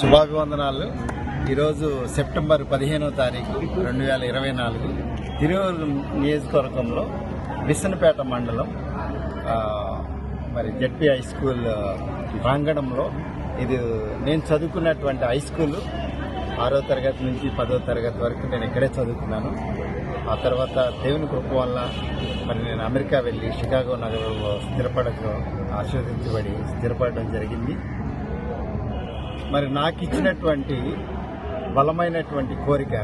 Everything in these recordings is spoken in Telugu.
శుభాభివందనాలు. ఈరోజు సెప్టెంబర్ 15వ తారీఖు 2024 తిరువూరు నియోజకవర్గంలో విసనపేట మండలం మరి జెడ్పీ హై స్కూల్ ప్రాంగణంలో ఇది నేను చదువుకున్నటువంటి హై స్కూల్ 6వ తరగతి నుంచి 10వ తరగతి వరకు నేను ఇక్కడే చదువుకున్నాను. ఆ తర్వాత దేవుని కృప వల్ల మరి నేను అమెరికా వెళ్ళి షికాగో నగరంలో స్థిరపడడం జరిగింది. మరి నాకు ఇచ్చినటువంటి బలమైనటువంటి కోరిక,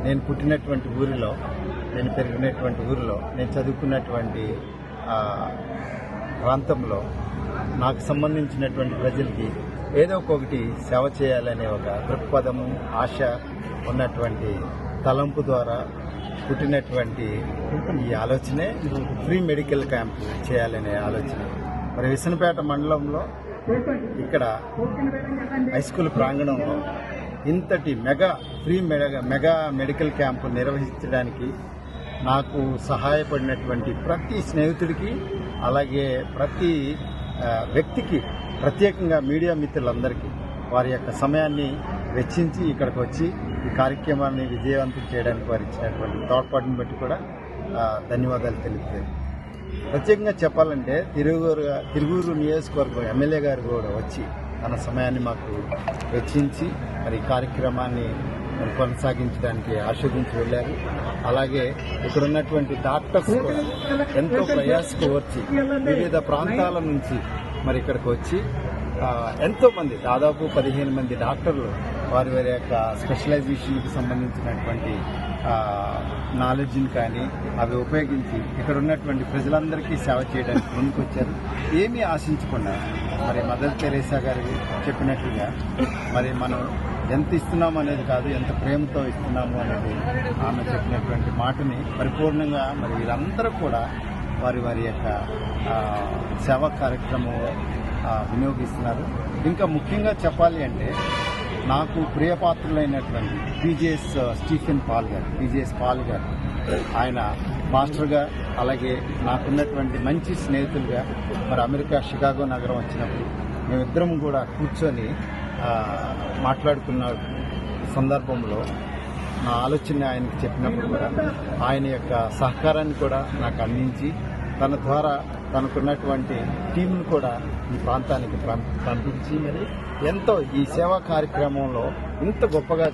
నేను పుట్టినటువంటి ఊరిలో, నేను పెరిగినటువంటి ఊరిలో, నేను చదువుకున్నటువంటి ప్రాంతంలో నాకు సంబంధించినటువంటి ప్రజలకి ఏదో ఒకటి సేవ చేయాలనే ఒక దృక్పథము, ఆశ ఉన్నటువంటి తలంపు ద్వారా పుట్టినటువంటి ఈ ఆలోచనే ఫ్రీ మెడికల్ క్యాంప్ చేయాలనే ఆలోచన. మరి విసనపేట మండలంలో ఇక్కడ హై స్కూల్ ప్రాంగణంలో ఇంతటి మెగా మెడికల్ క్యాంపు నిర్వహించడానికి నాకు సహాయపడినటువంటి ప్రతి స్నేహితుడికి, అలాగే ప్రతి వ్యక్తికి, ప్రత్యేకంగా మీడియా మిత్రులందరికీ వారి యొక్క సమయాన్ని వెచ్చించి ఇక్కడికి వచ్చి ఈ కార్యక్రమాన్ని విజయవంతం చేయడానికి వారు ఇచ్చినటువంటి తోడ్పాటును బట్టి కూడా ధన్యవాదాలు తెలుపుతారు. ప్రత్యేకంగా చెప్పాలంటే తిరువూరు నియోజకవర్గం ఎమ్మెల్యే గారు కూడా వచ్చి తన సమయాన్ని మాకు వెచ్చించి మరి ఈ కార్యక్రమాన్ని కొనసాగించడానికి ఆస్వాదించి వెళ్ళారు. అలాగే ఇక్కడ ఉన్నటువంటి డాక్టర్స్ కూడా ఎంతో ప్రయాసకు వచ్చి వివిధ ప్రాంతాల నుంచి మరి ఇక్కడికి వచ్చి ఎంతో మంది, దాదాపు 15 మంది డాక్టర్లు వారి యొక్క స్పెషలైజేషన్కి సంబంధించినటువంటి నాలెడ్జ్ని కానీ అవి ఉపయోగించి ఇక్కడ ఉన్నటువంటి ప్రజలందరికీ సేవ చేయడానికి ముందుకొచ్చారు. ఏమీ ఆశించకుండా మరి మదర్ తెరేసా గారు చెప్పినట్లుగా మరి మనం ఎంత ఇస్తున్నాము అనేది కాదు, ఎంత ప్రేమతో ఇస్తున్నాము అనేది ఆమె చెప్పినటువంటి మాటని పరిపూర్ణంగా మరి వీరందరూ కూడా వారి యొక్క సేవా కార్యక్రమం వినియోగిస్తున్నారు. ఇంకా ముఖ్యంగా చెప్పాలి అంటే నాకు ప్రియపాత్రులైనటువంటి స్టీఫెన్ పాల్ గారు ఆయన మాస్టర్గా, అలాగే నాకున్నటువంటి మంచి స్నేహితులుగా మరి అమెరికా షికాగో నగరం వచ్చినప్పుడు మేమిద్దరం కూడా కూర్చొని మాట్లాడుకున్న సందర్భంలో నా ఆలోచన ఆయనకి చెప్పినప్పుడు కూడా ఆయన యొక్క సహకారాన్ని కూడా నాకు అందించి తన ద్వారా తనకున్నటువంటి టీంను కూడా ఈ ప్రాంతానికి పంపించి మరి ఎంతో ఈ సేవా కార్యక్రమంలో ఇంత గొప్పగా